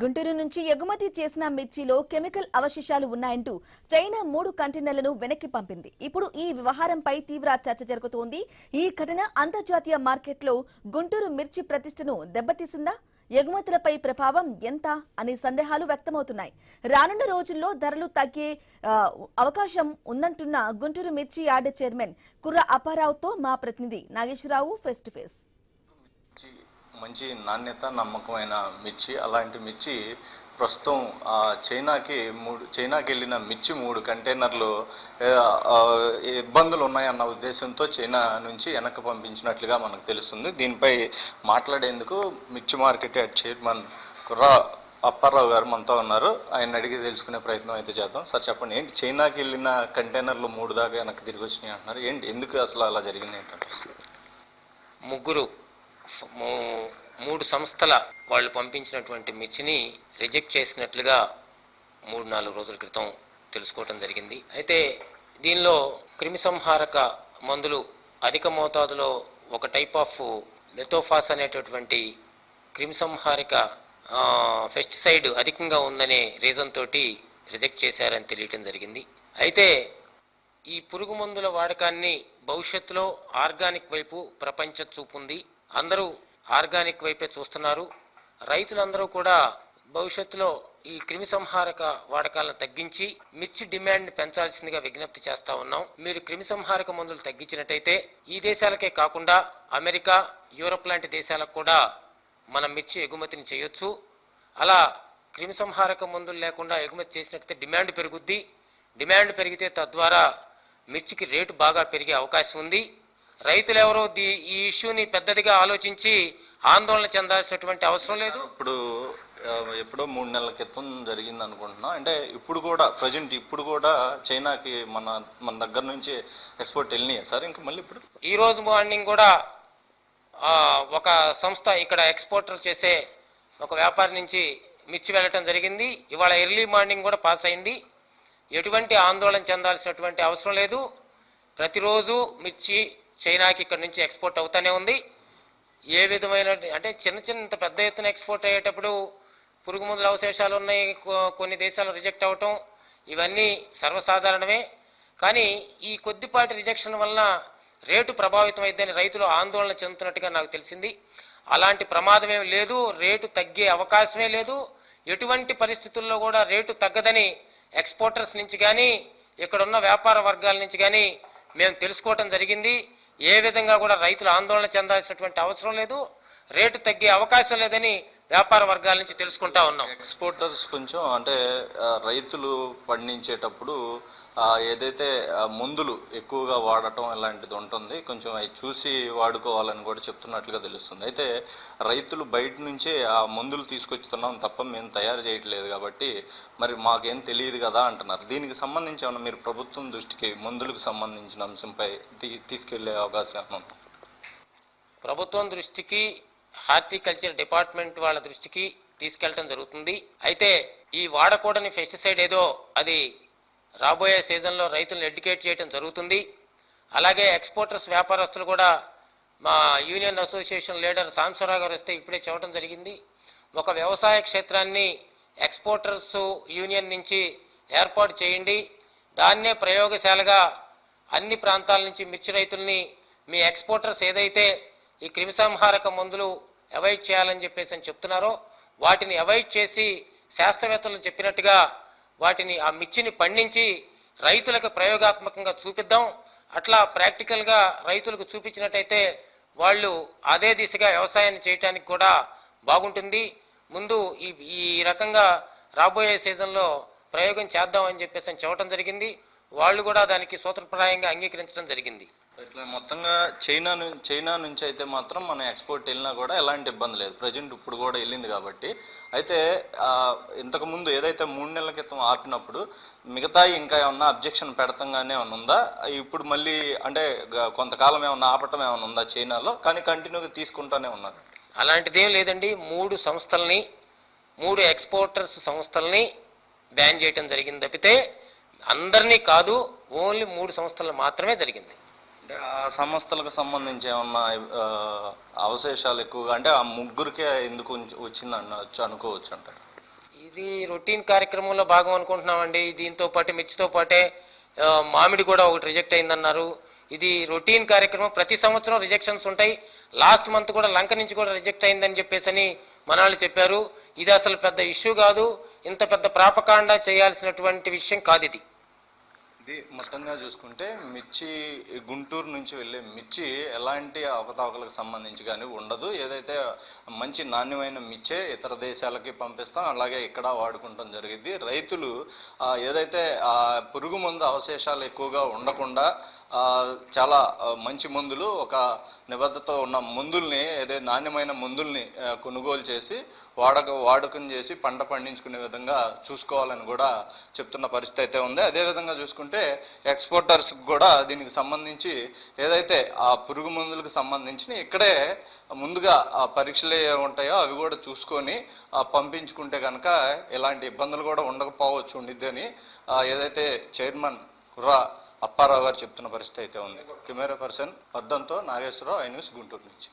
గుంటూరు నుంచి ఎగుమతి చేసిన మిర్చిలో కెమికల్ అవశేషాలు ఉన్నాయంటూ చైనా 3 కంటైనర్లను వెనక్కి పంపింది. ఇప్పుడు ఈ వ్యవహారంపై తీవ్ర చర్చ జరుగుతోంది. ఈ ఘటన అంతర్జాతీయ మార్కెట్లో గుంటూరు మిర్చి ప్రతిష్టను దెబ్బతీసిందా? ఎగుమతులపై ప్రభావం ఎంత అనే సందేహాలు వ్యక్తమవుతున్నాయి. రానున్న రోజుల్లో ధరలు తగ్గే అవకాశం ఉందంటున్న గుంటూరు మిర్చి యార్డ్ చైర్మన్ కుర్ర అప్పారావుతో మా ప్రతినిధి నాగేశ్వరరావు ఫేస్ టు ఫేస్. మంచి నాణ్యత నమ్మకమైన మిర్చి, అలాంటి మిర్చి ప్రస్తుతం చైనాకి వెళ్ళిన మిర్చి 3 కంటైనర్లు ఇబ్బందులు ఉన్నాయన్న ఉద్దేశంతో చైనా నుంచి వెనక్కి పంపించినట్లుగా మనకు తెలుస్తుంది. దీనిపై మాట్లాడేందుకు మిర్చి మార్కెట్ యార్డ్ చైర్మన్ కుర్ర అప్పారావు గారు మనతో ఉన్నారు. ఆయన అడిగి తెలుసుకునే ప్రయత్నం అయితే చేద్దాం. సార్ చెప్పండి, ఏంటి చైనాకి వెళ్ళిన కంటైనర్లు 3 దాకా వెనక్కి తిరిగి వచ్చినాయి అంటున్నారు, ఏంటి, ఎందుకు అసలు అలా జరిగింది ఏంటంటారు? మూడు సంస్థల వాళ్ళు పంపించినటువంటి మిర్చిని రిజెక్ట్ చేసినట్లుగా 3-4 రోజుల క్రితం తెలుసుకోవటం జరిగింది. అయితే దీనిలో క్రిమిసంహారక మందులు అధిక మోతాదులో ఒక టైప్ ఆఫ్ మెథోఫాస్ అనేటటువంటి క్రిమిసంహారక పెస్టిసైడ్ అధికంగా ఉందనే రీజన్ తోటి రిజెక్ట్ చేశారని తెలియటం జరిగింది. అయితే ఈ పురుగు మందుల వాడకాన్ని భవిష్యత్తులో ఆర్గానిక్ వైపు ప్రపంచ చూపు ఉంది. అందరూ ఆర్గానిక్ వైపే చూస్తున్నారు. రైతులందరూ కూడా భవిష్యత్తులో ఈ క్రిమిసంహారక వాడకాలను తగ్గించి మిర్చి డిమాండ్ పెంచాల్సిందిగా విజ్ఞప్తి చేస్తా ఉన్నాం. మీరు క్రిమిసంహారక మందులు తగ్గించినట్టయితే ఈ దేశాలకే కాకుండా అమెరికా, యూరప్ లాంటి దేశాలకు కూడా మనం మిర్చి ఎగుమతిని చేయొచ్చు. అలా క్రిమిసంహారక మందులు లేకుండా ఎగుమతి చేసినట్టయితే డిమాండ్ పెరుగుద్ది. డిమాండ్ పెరిగితే తద్వారా మిర్చికి రేటు బాగా పెరిగే అవకాశం ఉంది. రైతులు ఎవరో ఈ ఇష్యూని పెద్దదిగా ఆలోచించి ఆందోళన చెందాల్సినటువంటి అవసరం లేదు. ఎప్పుడో 3 నెలల క్రితం జరిగింది అనుకుంటున్నా. అంటే ఇప్పుడు కూడా చైనాకి మన దగ్గర నుంచి ఎక్స్పోర్ట్ వెళ్ళినాయి సార్. ఇంకా మళ్ళీ ఇప్పుడు ఈ రోజు మార్నింగ్ కూడా ఒక సంస్థ ఇక్కడ ఎక్స్పోర్టర్ చేసే ఒక వ్యాపారి నుంచి మిర్చి వెళ్ళటం జరిగింది. ఇవాళ ఎర్లీ మార్నింగ్ కూడా పాస్ అయింది. ఎటువంటి ఆందోళన చెందాల్సినటువంటి అవసరం లేదు. ప్రతిరోజు మిర్చి చైనాకి ఇక్కడ నుంచి ఎక్స్పోర్ట్ అవుతూనే ఉంది. ఏ విధమైన అంటే చిన్న పెద్ద ఎత్తున ఎక్స్పోర్ట్ అయ్యేటప్పుడు పురుగు మందుల అవశేషాలు ఉన్నాయి, కొన్ని దేశాలు రిజెక్ట్ అవటం ఇవన్నీ సర్వసాధారణమే. కానీ ఈ కొద్దిపాటి రిజెక్షన్ వలన రేటు ప్రభావితం అయిద్దని రైతులు ఆందోళన చెందుతున్నట్టుగా నాకు తెలిసింది. అలాంటి ప్రమాదమే లేదు, రేటు తగ్గే అవకాశమే లేదు. ఎటువంటి పరిస్థితుల్లో కూడా రేటు తగ్గదని ఎక్స్పోర్టర్స్ నుంచి కానీ ఇక్కడున్న వ్యాపార వర్గాల నుంచి కానీ మేము తెలుసుకోవటం జరిగింది. ఏ విధంగా కూడా రైతులు ఆందోళన చెందాల్సినటువంటి అవసరం లేదు, రేటు తగ్గే అవకాశం లేదని వ్యాపార వర్గాల నుంచి తెలుసుకుంటా ఉన్నాం. ఎక్స్పోర్టర్స్ కొంచెం అంటే రైతులు పండించేటప్పుడు ఏదైతే మందులు ఎక్కువగా వాడటం ఇలాంటిది ఉంటుంది, కొంచెం అవి చూసి వాడుకోవాలని కూడా చెప్తున్నట్లుగా తెలుస్తుంది. అయితే రైతులు బయట నుంచే ఆ మందులు తీసుకొచ్చుతున్నాం తప్ప మేము తయారు చేయట్లేదు కాబట్టి మరి మాకేం తెలియదు కదా అంటున్నారు. దీనికి సంబంధించి ఏమన్నా మీరు ప్రభుత్వం దృష్టికి మందులకు సంబంధించిన అంశంపై తీసుకెళ్లే అవకాశం ఏమన్నా? ప్రభుత్వం దృష్టికి, హార్టికల్చర్ డిపార్ట్మెంట్ వాళ్ళ దృష్టికి తీసుకెళ్లటం జరుగుతుంది. అయితే ఈ వాడకూడని పెస్టిసైడ్ ఏదో అది రాబోయే సీజన్లో రైతులను ఎడ్యుకేట్ చేయడం జరుగుతుంది. అలాగే ఎక్స్పోర్టర్స్ వ్యాపారస్తులు కూడా మా యూనియన్ అసోసియేషన్ లీడర్ సాంబశివరావు గారు వస్తే ఇప్పుడే చెప్పడం జరిగింది. ఒక వ్యవసాయ క్షేత్రాన్ని ఎక్స్పోర్టర్స్ యూనియన్ నుంచి ఏర్పాటు చేయండి, దాన్నే ప్రయోగశాలగా అన్ని ప్రాంతాల నుంచి మిర్చి రైతుల్ని మీ ఎక్స్పోర్టర్స్ ఏదైతే ఈ క్రిమిసంహారక మందులు అవాయిడ్ చేయాలని చెప్పేసి చెప్తున్నారో వాటిని అవాయిడ్ చేసి శాస్త్రవేత్తలు చెప్పినట్టుగా వాటిని ఆ మిర్చిని పండించి రైతులకు ప్రయోగాత్మకంగా చూపిద్దాం. అట్లా ప్రాక్టికల్గా రైతులకు చూపించినట్టయితే వాళ్ళు అదే దిశగా వ్యవసాయాన్ని చేయడానికి కూడా బాగుంటుంది. ముందు ఈ రకంగా రాబోయే సీజన్లో ప్రయోగం చేద్దామని చెప్పేసి చెప్పడం జరిగింది. వాళ్ళు కూడా దానికి సూత్రప్రాయంగా అంగీకరించడం జరిగింది. ఇట్లా మొత్తంగా చైనా నుంచి అయితే మాత్రం మన ఎక్స్పోర్ట్ వెళ్ళినా కూడా ఎలాంటి ఇబ్బంది లేదు. ప్రజెంట్ ఇప్పుడు కూడా వెళ్ళింది కాబట్టి. అయితే ఇంతకుముందు ఏదైతే 3 నెలల క్రితం ఆపినప్పుడు మిగతా ఇంకా ఏమన్నా అబ్జెక్షన్ పెడతంగానే ఏమన్నా ఉందా? ఇప్పుడు మళ్ళీ అంటే కొంతకాలం ఏమన్నా ఆపటం ఏమన్నా ఉందా చైనాలో? కానీ కంటిన్యూగా తీసుకుంటానే ఉన్నారు. అలాంటిదేం లేదండి. 3 ఎక్స్పోర్టర్స్ సంస్థల్ని బ్యాన్ చేయటం జరిగింది తప్పితే అందరినీ కాదు, ఓన్లీ 3 సంస్థలు మాత్రమే జరిగింది. అంటే ఆ సంస్థలకు సంబంధించి ఏమన్నా అవశేషాలు ఎక్కువగా అంటే ఆ ముగ్గురికే ఎందుకు వచ్చింది అనుకోవచ్చు అంటారు? ఇది రొటీన్ కార్యక్రమంలో భాగం అనుకుంటున్నామండి. దీంతో పాటు మిర్చితో పాటే మామిడి కూడా ఒకటి రిజెక్ట్ అయిందన్నారు. ఇది రొటీన్ కార్యక్రమం, ప్రతి సంవత్సరం రిజెక్షన్స్ ఉంటాయి. లాస్ట్ మంత్ కూడా లంక నుంచి కూడా రిజెక్ట్ అయిందని చెప్పేసి మనవాళ్ళు చెప్పారు. ఇది అసలు పెద్ద ఇష్యూ కాదు, ఇంత పెద్ద ప్రాపకాండ చేయాల్సినటువంటి విషయం కాదు ఇది. ఇది మొత్తంగా చూసుకుంటే మిర్చి గుంటూరు నుంచి వెళ్ళే మిర్చి ఎలాంటి అవకతవకలకు సంబంధించి కానీ ఉండదు. ఏదైతే మంచి నాణ్యమైన మిర్చే ఇతర దేశాలకి పంపిస్తాం, అలాగే ఇక్కడ వాడుకుంటాం జరిగింది. రైతులు ఏదైతే పురుగు మందు అవశేషాలు ఎక్కువగా ఉండకుండా చాలా మంచి మందులు, ఒక నిబద్ధత ఉన్న మందుల్ని, ఏదైతే నాణ్యమైన మందుల్ని కొనుగోలు చేసి వాడకం చేసి పంట పండించుకునే విధంగా చూసుకోవాలని కూడా చెప్తున్న పరిస్థితి అయితే ఉంది. అదేవిధంగా చూసుకుంటే ఎక్స్పోర్టర్స్ కూడా దీనికి సంబంధించి ఏదైతే ఆ పురుగు మందులకు సంబంధించి ఇక్కడే ముందుగా పరీక్షలు ఉంటాయో అవి కూడా చూసుకొని పంపించుకుంటే కనుక ఎలాంటి ఇబ్బందులు కూడా ఉండకపోవచ్చు ఉండిద్ది అని ఏదైతే చైర్మన్ కుర్రా అప్పారావు గారు చెప్తున్న పరిస్థితి అయితే ఉంది. కెమెరా పర్సన్ వర్ధన్తో నాగేశ్వరరావు, ఐ న్యూస్, గుంటూరు నుంచి.